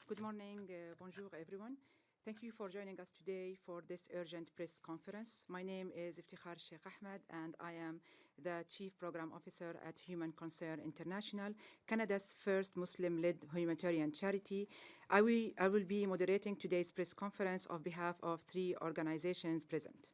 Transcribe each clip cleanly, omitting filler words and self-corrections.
Good morning, bonjour everyone. Thank you for joining us today for this urgent press conference. My name is Iftikhar Shaikh Ahmad and I am the Chief Program Officer at Humanitarian International, Canada's first Muslim-led humanitarian charity. I will be moderating today's press conference on behalf of 3 organizations present.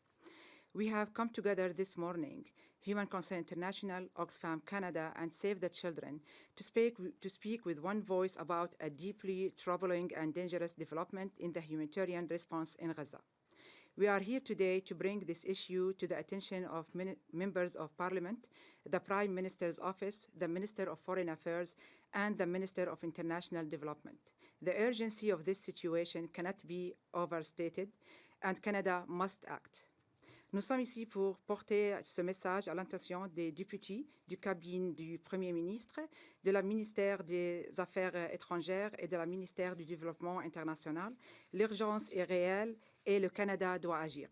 We have come together this morning, Humanitarian International, Oxfam Canada, and Save the Children, to speak with one voice about a deeply troubling and dangerous development in the humanitarian response in Gaza. We are here today to bring this issue to the attention of members of Parliament, the Prime Minister's Office, the Minister of Foreign Affairs, and the Minister of International Development. The urgency of this situation cannot be overstated, and Canada must act. Nous sommes ici pour porter ce message à l'attention des députés, du cabinet du Premier ministre, de la ministère des Affaires étrangères et de la ministère du Développement international. L'urgence est réelle et le Canada doit agir.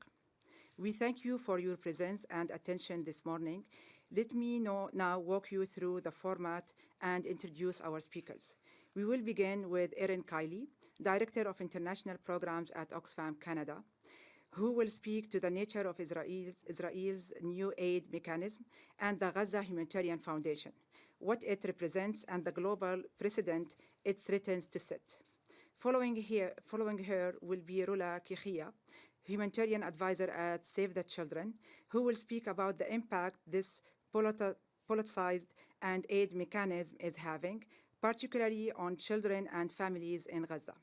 We thank you for your presence and attention this morning. Let me now walk you through the format and introduce our speakers. We will begin with Erin Kiley, Director of International Programs at Oxfam Canada, who will speak to the nature of Israel's new aid mechanism and the Gaza Humanitarian Foundation, what it represents and the global precedent it threatens to set. Following her will be Roula Kikhia, humanitarian advisor at Save the Children, who will speak about the impact this politicized and aid mechanism is having, particularly on children and families in Gaza.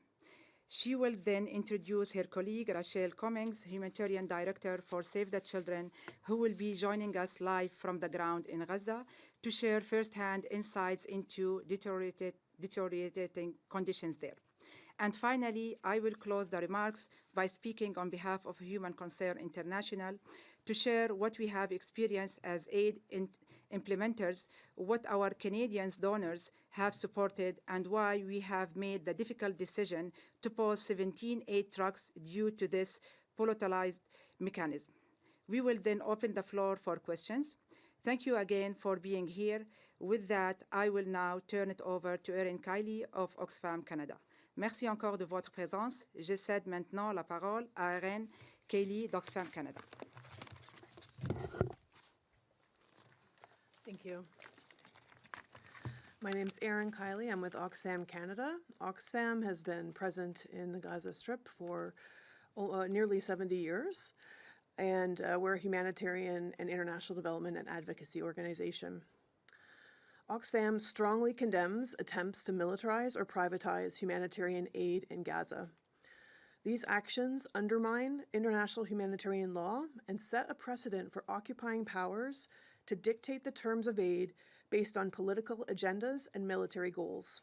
She will then introduce her colleague, Rachael Cummings, Humanitarian Director for Save the Children, who will be joining us live from the ground in Gaza to share firsthand insights into deteriorating conditions there. And finally, I will close the remarks by speaking on behalf of Humanitarian International to share what we have experienced as aid implementers, what our Canadian donors have supported, and why we have made the difficult decision to pause 17 aid trucks due to this politicized mechanism. We will then open the floor for questions. Thank you again for being here. With that, I will now turn it over to Erin Kiley of Oxfam Canada. Merci encore de votre présence. Je cède maintenant la parole à Erin Kiley d'Oxfam Canada. Thank you. My name is Erin Kiley. I'm with Oxfam Canada. Oxfam has been present in the Gaza Strip for nearly 70 years, and we're a humanitarian and international development and advocacy organization. Oxfam strongly condemns attempts to militarize or privatize humanitarian aid in Gaza. These actions undermine international humanitarian law and set a precedent for occupying powers to dictate the terms of aid based on political agendas and military goals.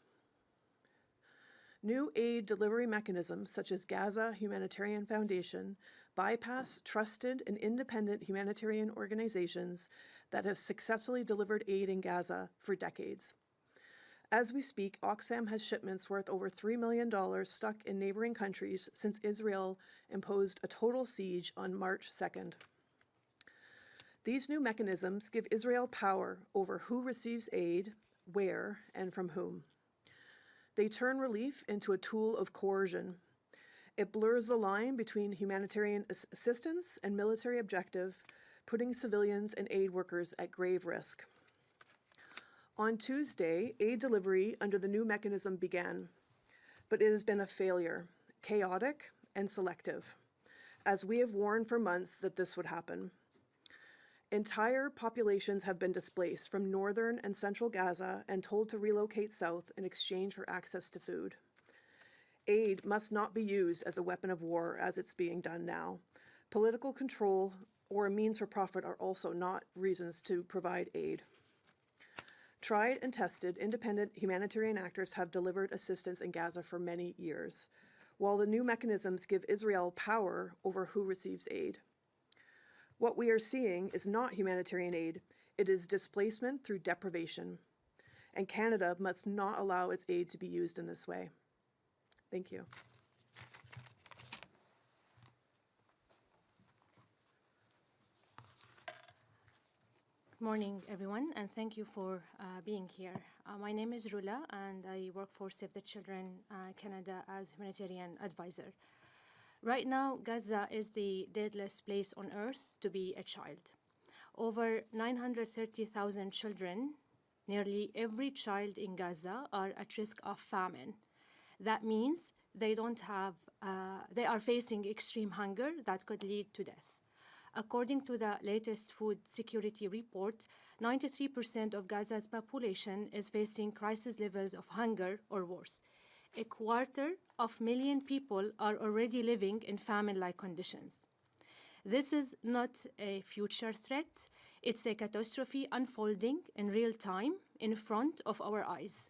New aid delivery mechanisms, such as Gaza Humanitarian Foundation, bypass trusted and independent humanitarian organizations that have successfully delivered aid in Gaza for decades. As we speak, Oxfam has shipments worth over $3 million stuck in neighboring countries since Israel imposed a total siege on March 2nd. These new mechanisms give Israel power over who receives aid, where, and from whom. They turn relief into a tool of coercion. It blurs the line between humanitarian assistance and military objective, putting civilians and aid workers at grave risk. On Tuesday, aid delivery under the new mechanism began, but it has been a failure, chaotic and selective, as we have warned for months that this would happen. Entire populations have been displaced from northern and central Gaza and told to relocate south in exchange for access to food. Aid must not be used as a weapon of war as it's being done now. Political control or a means for profit are also not reasons to provide aid. Tried and tested independent humanitarian actors have delivered assistance in Gaza for many years, while the new mechanisms give Israel power over who receives aid. What we are seeing is not humanitarian aid, it is displacement through deprivation. And Canada must not allow its aid to be used in this way. Thank you. Good morning, everyone, and thank you for being here. My name is Roula, and I work for Save the Children Canada as humanitarian advisor. Right now, Gaza is the deadliest place on earth to be a child. Over 930,000 children, nearly every child in Gaza, are at risk of famine. That means they are facing extreme hunger that could lead to death. According to the latest food security report, 93% of Gaza's population is facing crisis levels of hunger or worse. 250,000 people are already living in famine-like conditions. This is not a future threat, it's a catastrophe unfolding in real time in front of our eyes.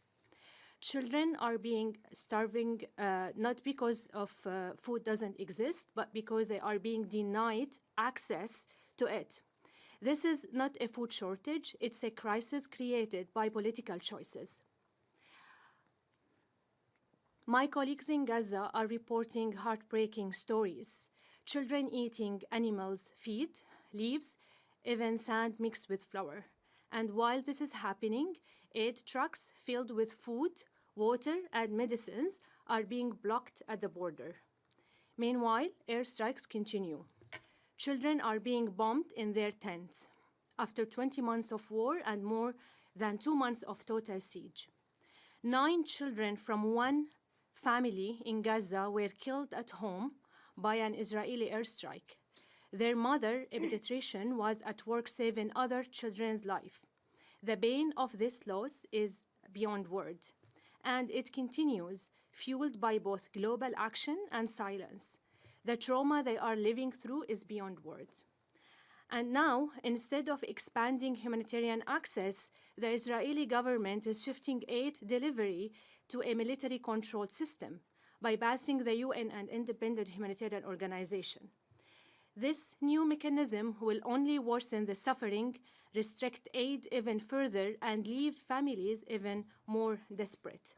Children are being starving not because of food doesn't exist, but because they are being denied access to it. This is not a food shortage, it's a crisis created by political choices. My colleagues in Gaza are reporting heartbreaking stories. Children eating animals' feed, leaves, even sand mixed with flour. And while this is happening, aid trucks filled with food, water, and medicines are being blocked at the border. Meanwhile, airstrikes continue. Children are being bombed in their tents after 20 months of war and more than 2 months of total siege. 9 children from one family in Gaza were killed at home by an Israeli airstrike. Their mother, a pediatrician, was at work saving other children's life. The pain of this loss is beyond words, and it continues, fueled by both global action and silence. The trauma they are living through is beyond words. And now, instead of expanding humanitarian access, the Israeli government is shifting aid delivery to a military-controlled system, bypassing the UN and independent humanitarian organization. This new mechanism will only worsen the suffering, restrict aid even further, and leave families even more desperate.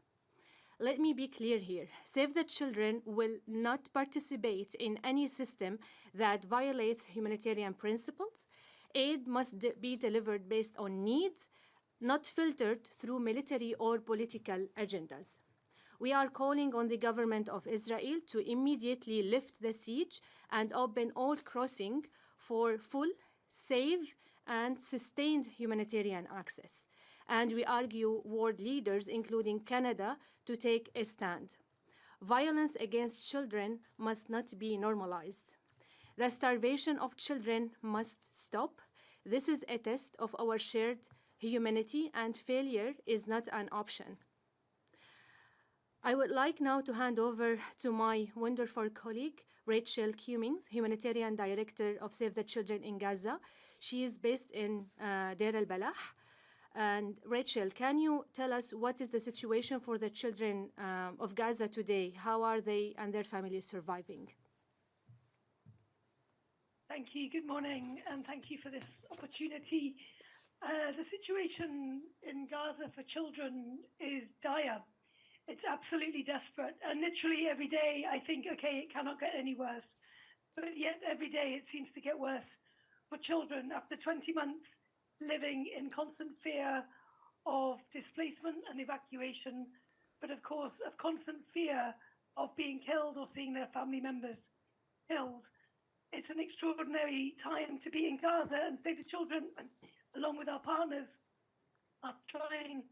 Let me be clear here. Save the Children will not participate in any system that violates humanitarian principles. Aid must be delivered based on needs, not filtered through military or political agendas. We are calling on the government of Israel to immediately lift the siege and open all crossings for full, safe, and sustained humanitarian access. And we argue world leaders, including Canada, to take a stand. Violence against children must not be normalized. The starvation of children must stop. This is a test of our shared humanity, and failure is not an option. I would like now to hand over to my wonderful colleague, Rachael Cummings, Humanitarian Director of Save the Children in Gaza. She is based in Deir al-Balah. And Rachael, can you tell us what is the situation for the children of Gaza today? How are they and their families surviving? Thank you. Good morning, and thank you for this opportunity. The situation in Gaza for children is dire. It's absolutely desperate. And literally every day I think, okay, it cannot get any worse. But yet every day it seems to get worse for children after 20 months living in constant fear of displacement and evacuation, but of course of constant fear of being killed or seeing their family members killed. It's an extraordinary time to be in Gaza, and Save the Children, along with our partners, are trying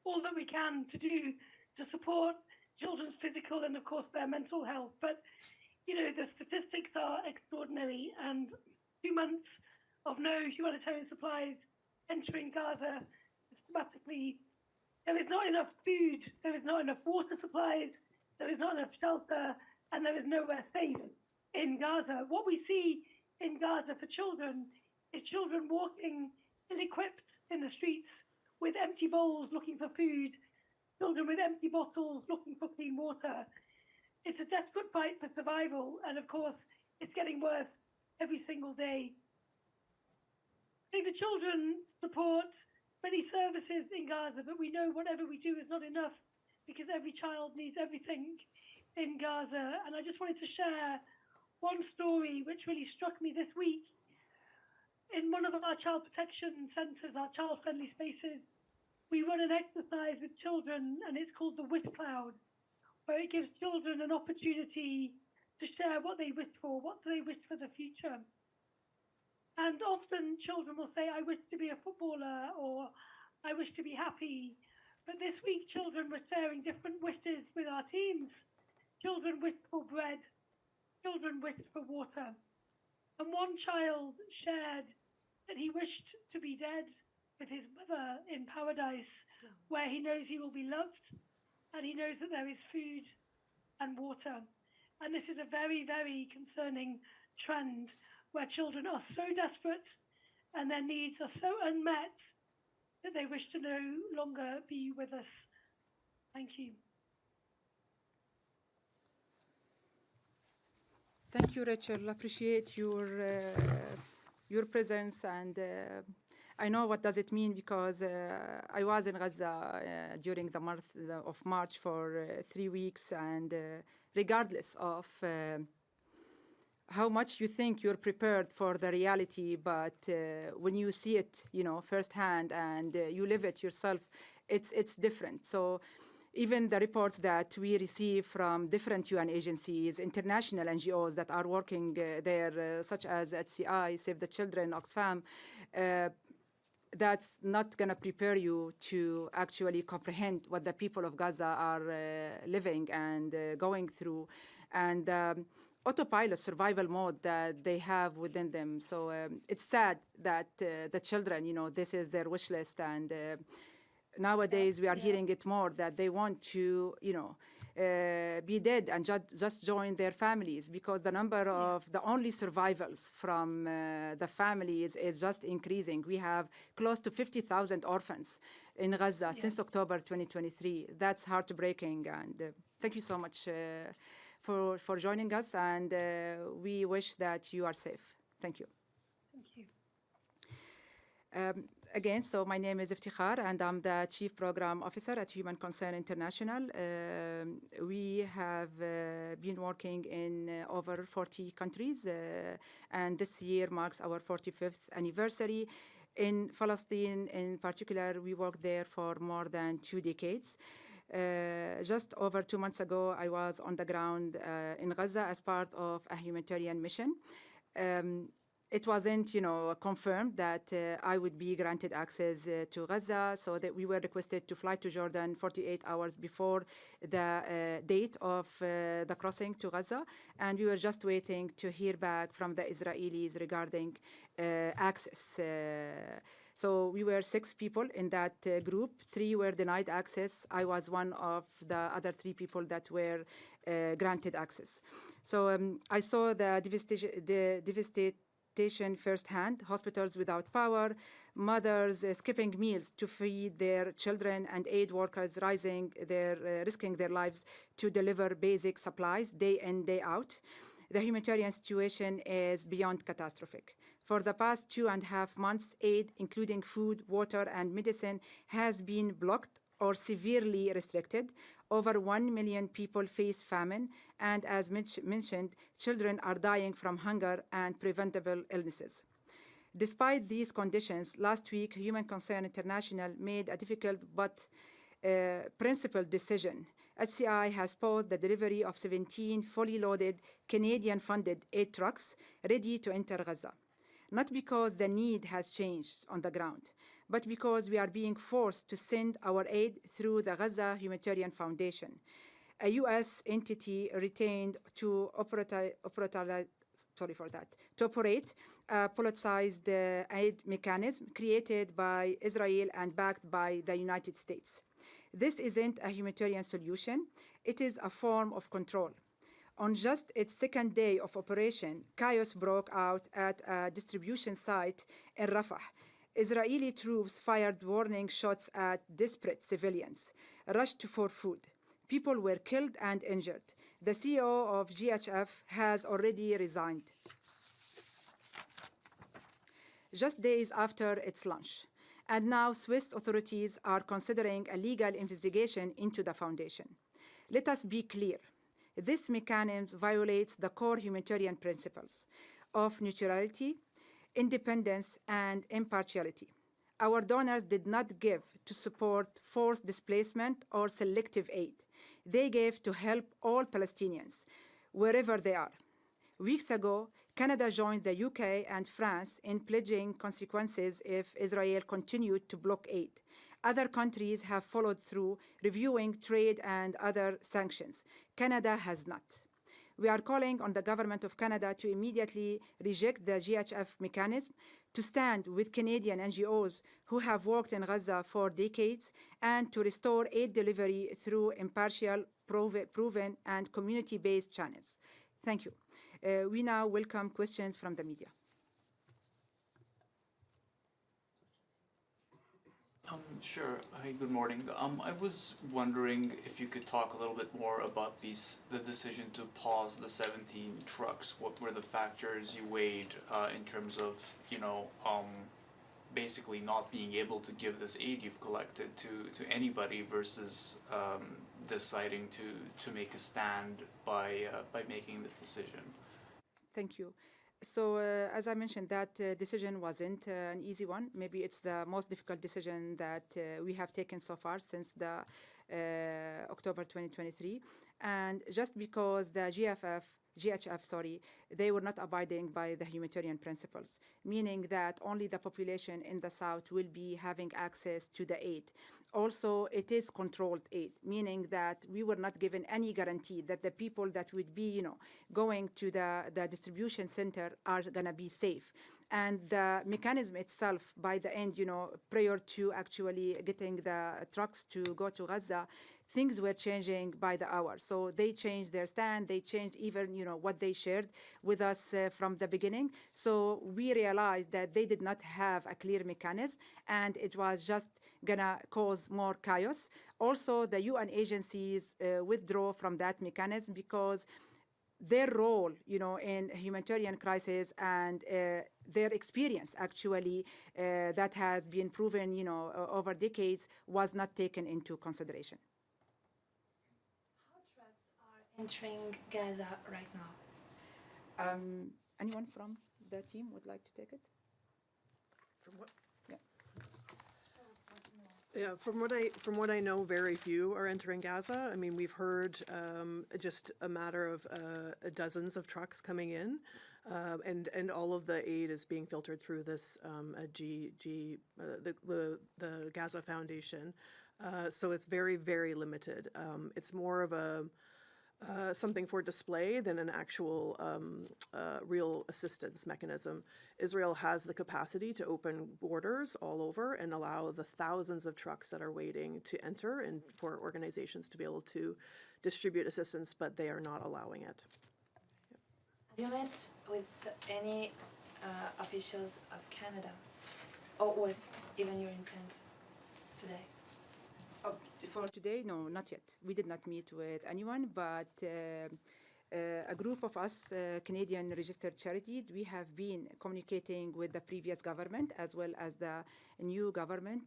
all that we can to do to support children's physical and, of course, their mental health. But, you know, the statistics are extraordinary, and 2 months of no humanitarian supplies entering Gaza systematically. There is not enough food, there is not enough water supplies, there is not enough shelter, and there is nowhere safe in Gaza. What we see in Gaza for children is children walking ill-equipped in the streets with empty bowls looking for food, children with empty bottles looking for clean water. It's a desperate fight for survival, and of course, it's getting worse every single day. Save the Children support many services in Gaza, but we know whatever we do is not enough because every child needs everything in Gaza. And I just wanted to share one story which really struck me this week. in one of our child protection centres, our child-friendly spaces, we run an exercise with children, and it's called the Wish Cloud, where it gives children an opportunity to share what they wish for, what do they wish for the future. And often children will say, I wish to be a footballer, or I wish to be happy. But this week, children were sharing different wishes with our teams. Children wished for bread. Children wished for water. And one child shared that he wished to be dead with his mother in paradise, where he knows he will be loved, and he knows that there is food and water. And this is a very, very concerning trend where children are so desperate and their needs are so unmet that they wish to no longer be with us. Thank you. Thank you, Rachel. Appreciate your presence, and I know what does it mean because I was in Gaza during the month of March for 3 weeks, and regardless of how much you think you're prepared for the reality, but when you see it, firsthand, and you live it yourself, it's different. So even the reports that we receive from different UN agencies, international NGOs that are working there, such as HCI, Save the Children, Oxfam, that's not going to prepare you to actually comprehend what the people of Gaza are living and going through, and autopilot survival mode that they have within them. So it's sad that the children, this is their wish list, and nowadays we are hearing it more, that they want to, be dead and just join their families, because the number of the only survivals from the families is just increasing. We have close to 50,000 orphans in Gaza since October 2023. That's heartbreaking, and thank you so much for joining us, and we wish that you are safe. Thank you. Thank you. Again, so my name is Iftikhar, and I'm the Chief Program Officer at Human Concern International. We have been working in over 40 countries, and this year marks our 45th anniversary. In Palestine, in particular, we worked there for more than 2 decades. Just over 2 months ago, I was on the ground in Gaza as part of a humanitarian mission. It wasn't, confirmed that I would be granted access to Gaza, so that we were requested to fly to Jordan 48 hours before the date of the crossing to Gaza, and we were just waiting to hear back from the Israelis regarding access. So we were 6 people in that group. 3 were denied access. I was one of the other 3 people that were granted access. So I saw the devastation firsthand: hospitals without power, mothers skipping meals to feed their children, and aid workers risking their lives to deliver basic supplies day in, day out. The humanitarian situation is beyond catastrophic. For the past 2.5 months, aid, including food, water, and medicine, has been blocked or severely restricted. Over 1 million people face famine, and as mentioned, children are dying from hunger and preventable illnesses. Despite these conditions, last week, Human Concern International made a difficult but principled decision. HCI has paused the delivery of 17 fully loaded Canadian-funded aid trucks ready to enter Gaza. Not because the need has changed on the ground, but because we are being forced to send our aid through the Gaza Humanitarian Foundation, a U.S. entity retained to operate a politicized aid mechanism created by Israel and backed by the United States. This isn't a humanitarian solution. It is a form of control. On just its 2nd day of operation, chaos broke out at a distribution site in Rafah. Israeli troops fired warning shots at desperate civilians, rushed for food. People were killed and injured. The CEO of GHF has already resigned, just days after its launch. And now Swiss authorities are considering a legal investigation into the foundation. Let us be clear. This mechanism violates the core humanitarian principles of neutrality, independence, and impartiality. Our donors did not give to support forced displacement or selective aid. They gave to help all Palestinians, wherever they are. Weeks ago, Canada joined the UK and France in pledging consequences if Israel continued to block aid. Other countries have followed through, reviewing trade and other sanctions. Canada has not. We are calling on the government of Canada to immediately reject the GHF mechanism, to stand with Canadian NGOs who have worked in Gaza for decades, and to restore aid delivery through impartial, proven, and community-based channels. Thank you. We now welcome questions from the media. Sure. Hi, good morning. I was wondering if you could talk a little bit more about the decision to pause the 17 trucks. What were the factors you weighed in terms of, basically not being able to give this aid you've collected to anybody versus deciding to make a stand by making this decision? Thank you. So, as I mentioned, that decision wasn't an easy one. Maybe it's the most difficult decision that we have taken so far since the October 2023. And just because the GHF, they were not abiding by the humanitarian principles, meaning that only the population in the south will be having access to the aid. Also, it is controlled aid, meaning that we were not given any guarantee that the people that would be, going to the distribution center are gonna be safe. And the mechanism itself, by the end, prior to actually getting the trucks to go to Gaza, things were changing by the hour. So they changed their stand, they changed even, what they shared with us from the beginning. So we realized that they did not have a clear mechanism, and it was just gonna cause more chaos. Also, the UN agencies withdraw from that mechanism because their role, in humanitarian crisis and their experience actually that has been proven, over decades was not taken into consideration. Entering Gaza right now. Anyone from the team would like to take it? From what? Yeah. Yeah, from what I know, very few are entering Gaza. I mean, we've heard just a matter of dozens of trucks coming in, and all of the aid is being filtered through this the Gaza Foundation. So it's very, very limited. It's more of a something for display than an actual real assistance mechanism. Israel has the capacity to open borders all over and allow the thousands of trucks that are waiting to enter and for organizations to be able to distribute assistance, but they are not allowing it. Have you met with any officials of Canada? Or was it even your intent today? For today, no, not yet. We did not meet with anyone, but a group of us, Canadian registered charity, we have been communicating with the previous government as well as the new government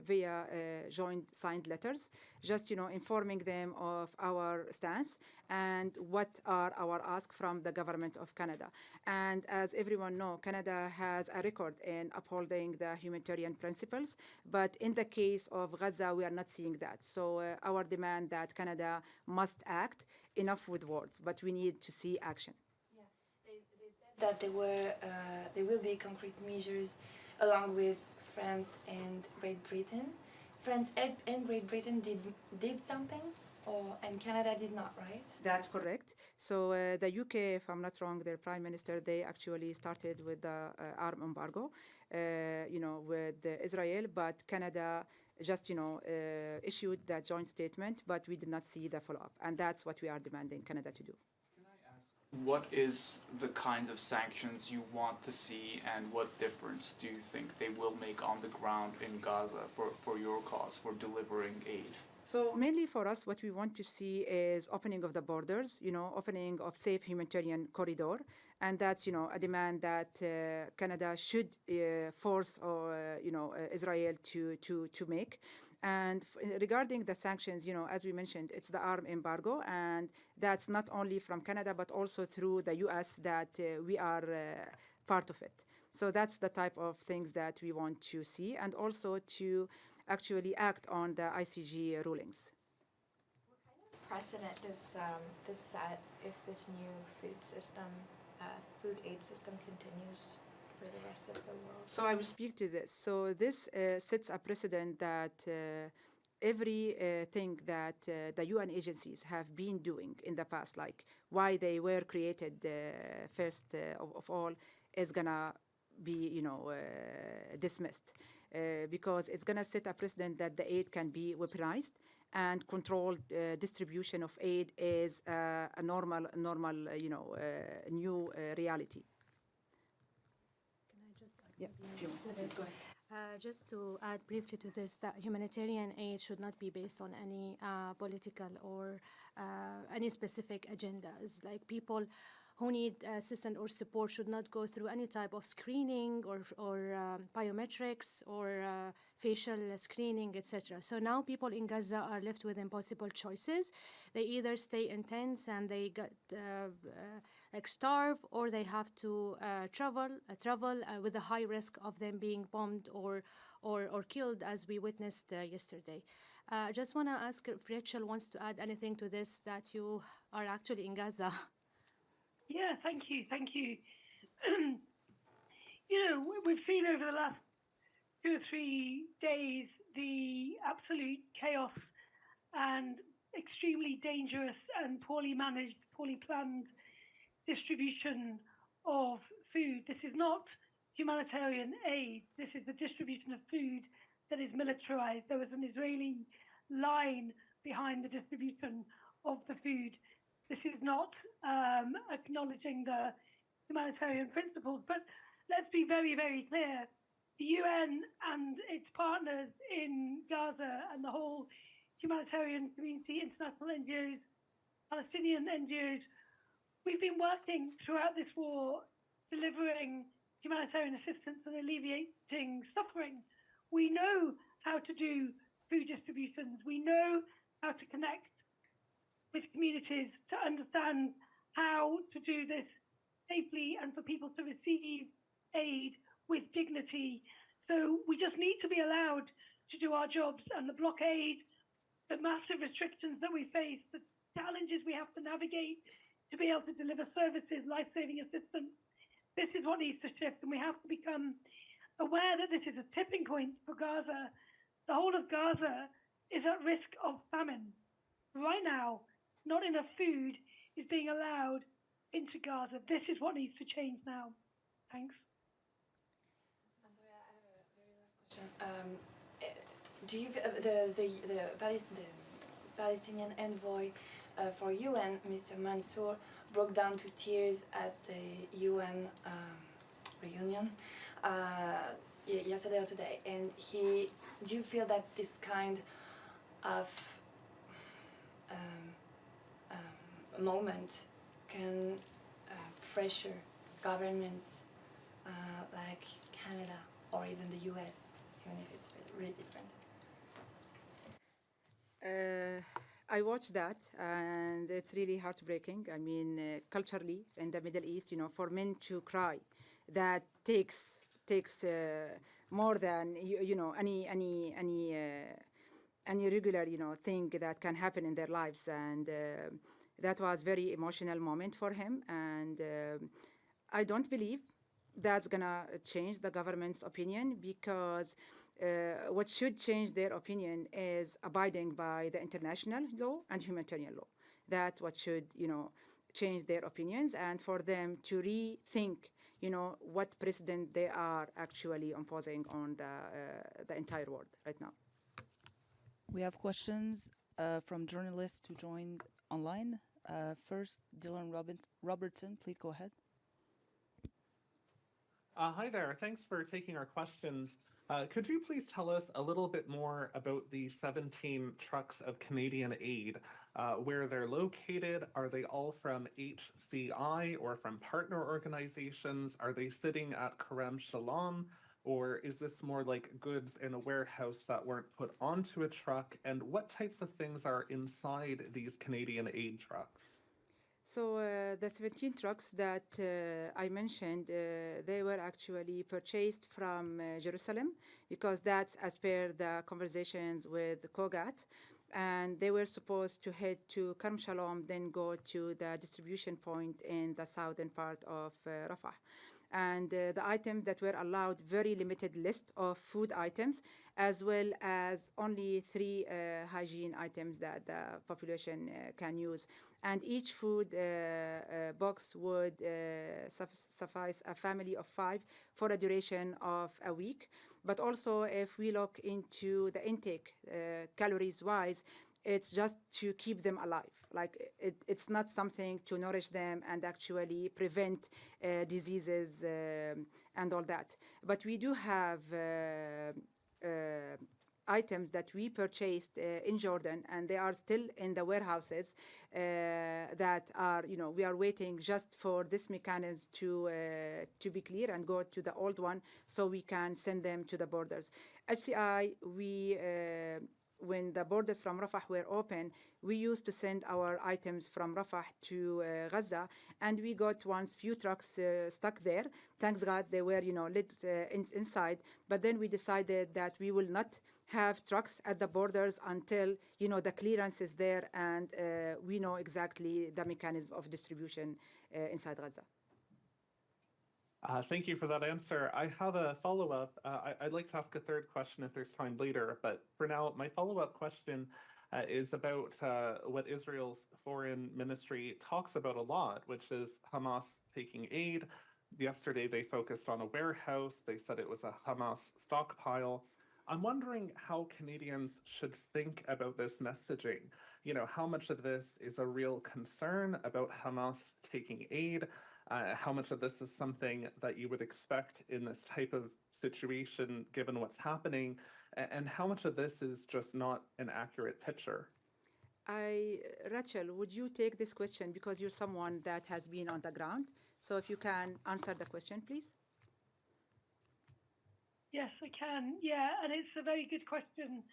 via joint signed letters, just, informing them of our stance and what are our asks from the government of Canada. And as everyone knows, Canada has a record in upholding the humanitarian principles, but in the case of Gaza, we are not seeing that. So our demand that Canada must act, enough with words, but we need to see action. Yeah, they said that there will be concrete measures along with France and Great Britain. France and Great Britain did something, and Canada did not, right? That's correct. So the UK, if I'm not wrong, their prime minister, they actually started with the arm embargo, with Israel, but Canada just, issued that joint statement, but we did not see the follow-up. And that's what we are demanding Canada to do. Can I ask, what is the kinds of sanctions you want to see, and what difference do you think they will make on the ground in Gaza for your cause, for delivering aid? So mainly for us, what we want to see is opening of the borders, opening of safe humanitarian corridor. And that's, a demand that Canada should force Israel to make. And regarding the sanctions, as we mentioned, it's the arm embargo. And that's not only from Canada, but also through the US that we are part of it. So that's the type of things that we want to see, and also to actually act on the ICG rulings. Precedent does this set if this new food aid system continues for the rest of the world? So I will speak to this. So this sets a precedent that everything that the UN agencies have been doing in the past, like why they were created first of all, is gonna be, dismissed. Because it's going to set a precedent that the aid can be weaponized, and controlled distribution of aid is a normal, new reality. Can I just add Yeah, maybe if you want. to this? Go ahead. Just to add briefly to this, that humanitarian aid should not be based on any political or any specific agendas. Like, people who need assistance or support should not go through any type of screening or biometrics or facial screening, etc. So now people in Gaza are left with impossible choices. They either stay in tents and they get starve, or they have to travel with a high risk of them being bombed or killed, as we witnessed yesterday. I just want to ask if Rachel wants to add anything to this, that you are actually in Gaza. Yeah, thank you. We've seen over the last 2 or 3 days the absolute chaos and extremely dangerous and poorly managed, poorly planned distribution of food. This is not humanitarian aid. This is the distribution of food that is militarized. There was an Israeli line behind the distribution of the food. This is not acknowledging the humanitarian principles. But let's be very, very clear. The UN and its partners in Gaza and the whole humanitarian community, international NGOs, Palestinian NGOs, we've been working throughout this war, delivering humanitarian assistance and alleviating suffering. We know how to do food distributions. We know how to connect with communities to understand how to do this safely and for people to receive aid with dignity. So we just need to be allowed to do our jobs, and the blockade, the massive restrictions that we face, the challenges we have to navigate to be able to deliver services, life-saving assistance, this is what needs to shift, and we have to become aware that this is a tipping point for Gaza. The whole of Gaza is at risk of famine. Right now, not enough food is being allowed into Gaza. This is what needs to change now. Thanks. I'm sorry, I have a very last question. Do you the Palestinian envoy for UN, Mr. Mansour, broke down to tears at the UN reunion yesterday or today, and do you feel that this kind of moment can pressure governments like Canada or even the US, even if it's really different? I watched that, and it's really heartbreaking. I mean, culturally in the Middle East, for men to cry, that takes more than any regular thing that can happen in their lives, and that was very emotional moment for him. And I don't believe that's gonna change the government's opinion, because what should change their opinion is abiding by the international law and humanitarian law. That's what should change their opinions, and for them to rethink what precedent they are actually imposing on the entire world right now. We have questions from journalists who joined online. First, Dylan Robertson, please go ahead. Hi there. Thanks for taking our questions. Could you please tell us a little bit more about the 17 trucks of Canadian aid, where they're located? Are they all from HCI or from partner organizations? Are they sitting at Kerem Shalom? Or is this more like goods in a warehouse that weren't put onto a truck? And what types of things are inside these Canadian aid trucks? So the 17 trucks that I mentioned, they were actually purchased from Jerusalem because that's as per the conversations with Kogat. And they were supposed to head to Karm Shalom, then go to the distribution point in the southern part of Rafah. And the items that were allowed, very limited list of food items, as well as only 3 hygiene items that the population can use. And each food box would suffice a family of 5 for a duration of a week. But also, if we look into the intake, calories-wise, it's just to keep them alive. Like it's not something to nourish them and actually prevent diseases and all that. But we do have items that we purchased in Jordan, and they are still in the warehouses that are, we are waiting just for this mechanism to be clear and go to the old one so we can send them to the borders. HCI, when the borders from Rafah were open, we used to send our items from Rafah to Gaza, and we got once few trucks stuck there. Thanks God they were, lit inside. But then we decided that we will not have trucks at the borders until, the clearance is there and we know exactly the mechanism of distribution inside Gaza. Thank you for that answer. I have a follow-up. I'd like to ask a third question if there's time later, but for now, my follow-up question is about what Israel's foreign ministry talks about a lot, which is Hamas taking aid. Yesterday, they focused on a warehouse. They said it was a Hamas stockpile. I'm wondering how Canadians should think about this messaging. How much of this is a real concern about Hamas taking aid? How much of this is something that you would expect in this type of situation, given what's happening, and how much of this is just not an accurate picture? Rachel, would you take this question because you're someone that has been on the ground? So if you can answer the question, please. Yes, I can. Yeah, and it's a very good question.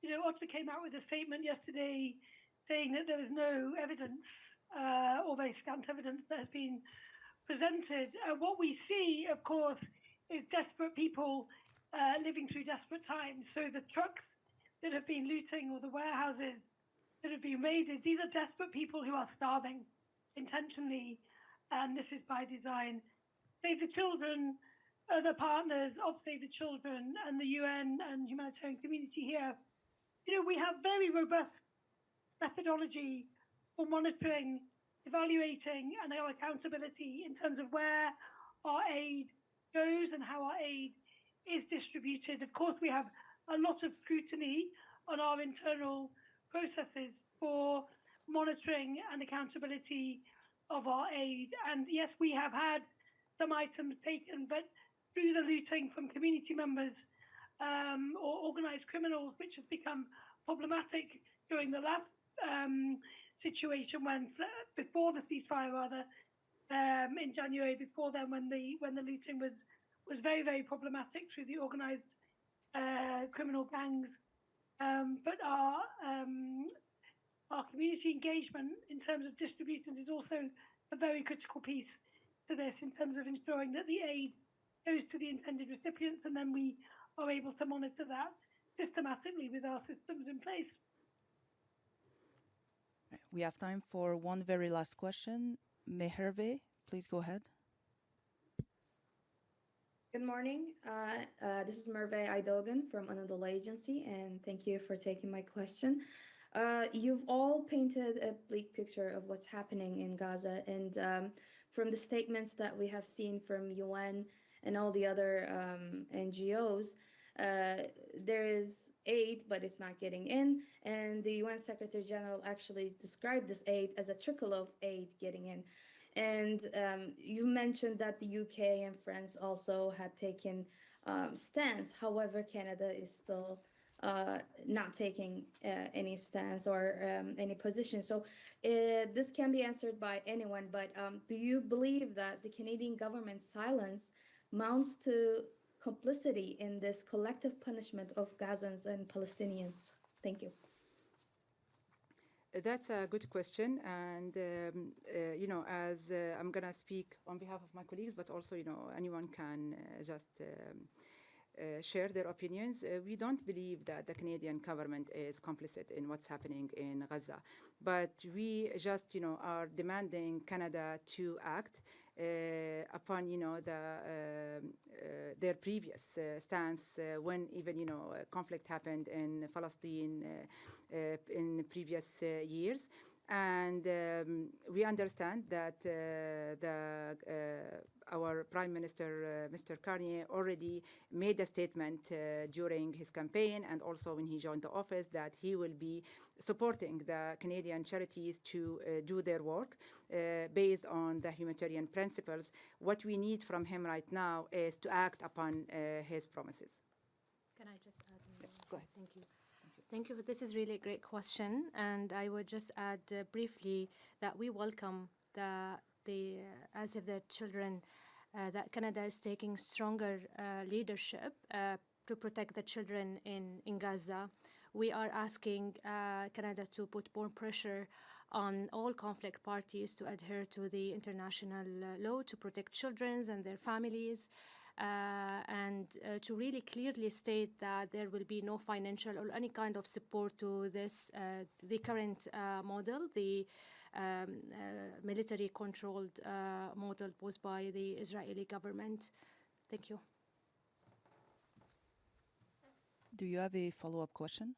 Ottawa came out with a statement yesterday saying that there is no evidence or very scant evidence that has been presented. What we see, of course, is desperate people living through desperate times. So the trucks that have been looting or the warehouses that have been raided, these are desperate people who are starving intentionally, and this is by design. Save the Children, the partners of Save the Children and the UN and humanitarian community here, we have very robust methodology for monitoring, evaluating, and our accountability in terms of where our aid goes and how our aid is distributed. Of course, we have a lot of scrutiny on our internal processes for monitoring and accountability of our aid. And yes, we have had some items taken, but through the looting from community members or organized criminals, which has become problematic during the last situation before the ceasefire, rather, in January. Before then, when the looting was very, very problematic through the organized criminal gangs. But our community engagement in terms of distribution is also a very critical piece to this in terms of ensuring that the aid goes to the intended recipients, and then we are able to monitor that systematically with our systems in place. We have time for one very last question. Meherve, please go ahead. Good morning. This is Merve Aidogan from Anadolu Agency, and thank you for taking my question. You've all painted a bleak picture of what's happening in Gaza, and from the statements that we have seen from UN and all the other NGOs, there is aid, but it's not getting in. And the UN Secretary General actually described this aid as a trickle of aid getting in. And you mentioned that the UK and France also had taken stance. However, Canada is still not taking any stance or any position. So this can be answered by anyone, but do you believe that the Canadian government's silence mounts to complicity in this collective punishment of Gazans and Palestinians? Thank you. That's a good question, and as I'm gonna speak on behalf of my colleagues, but also anyone can just share their opinions. We don't believe that the Canadian government is complicit in what's happening in Gaza, but we just are demanding Canada to act upon their previous stance when even conflict happened in Palestine in previous years. And we understand that our Prime Minister, Mr. Carney, already made a statement during his campaign and also when he joined the office that he will be supporting the Canadian charities to do their work based on the humanitarian principles. What we need from him right now is to act upon his promises. Can I just add? Go ahead. Thank you. Thank you. This is really a great question, and I would just add briefly that we welcome as if the children that Canada is taking stronger leadership to protect the children in Gaza. We are asking Canada to put more pressure on all conflict parties to adhere to the international law to protect children and their families. And to really clearly state that there will be no financial or any kind of support to this, the current model, the military-controlled model posed by the Israeli government. Thank you. Do you have a follow-up question?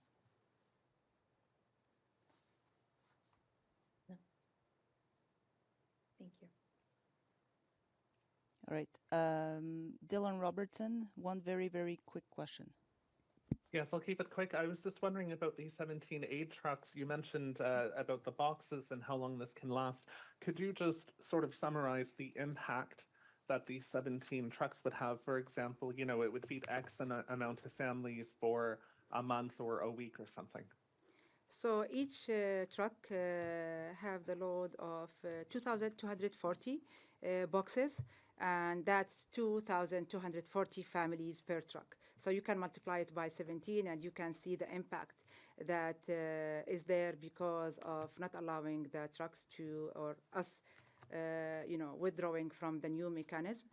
No. Thank you. All right. Dylan Robertson, one very, very quick question. Yes, I'll keep it quick. I was just wondering about the 17 aid trucks. You mentioned about the boxes and how long this can last. Could you just sort of summarize the impact that these 17 trucks would have? For example, it would feed X amount of families for a month or a week or something. So each truck have the load of 2,240 boxes, and that's 2,240 families per truck. So you can multiply it by 17 and you can see the impact that is there because of not allowing the trucks to, or us, withdrawing from the new mechanism.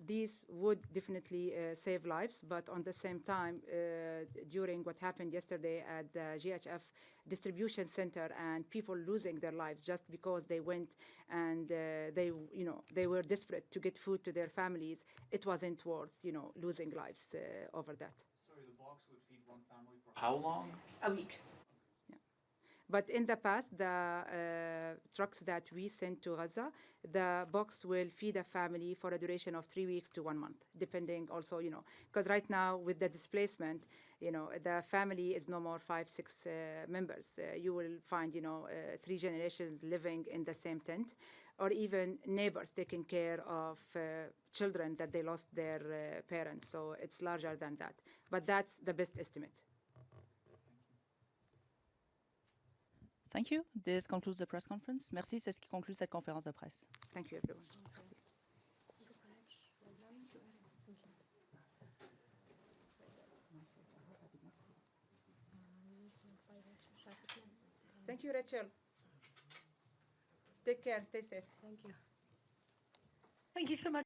These would definitely save lives, but on the same time, during what happened yesterday at the GHF distribution center and people losing their lives just because they went and they were desperate to get food to their families, it wasn't worth, losing lives over that. Sorry, the box would feed one family for how long? A week. But in the past, the trucks that we sent to Gaza, the box will feed a family for a duration of 3 weeks to 1 month, depending also, because right now with the displacement, the family is no more 5-6 members. You will find, 3 generations living in the same tent, or even neighbors taking care of children that they lost their parents. So it's larger than that. But that's the best estimate. Thank you. This concludes the press conference. Merci, c'est ce qui conclut cette conférence de presse. Thank you, everyone. Merci. Thank you, Rachel. Take care. Stay safe. Thank you. Thank you so much.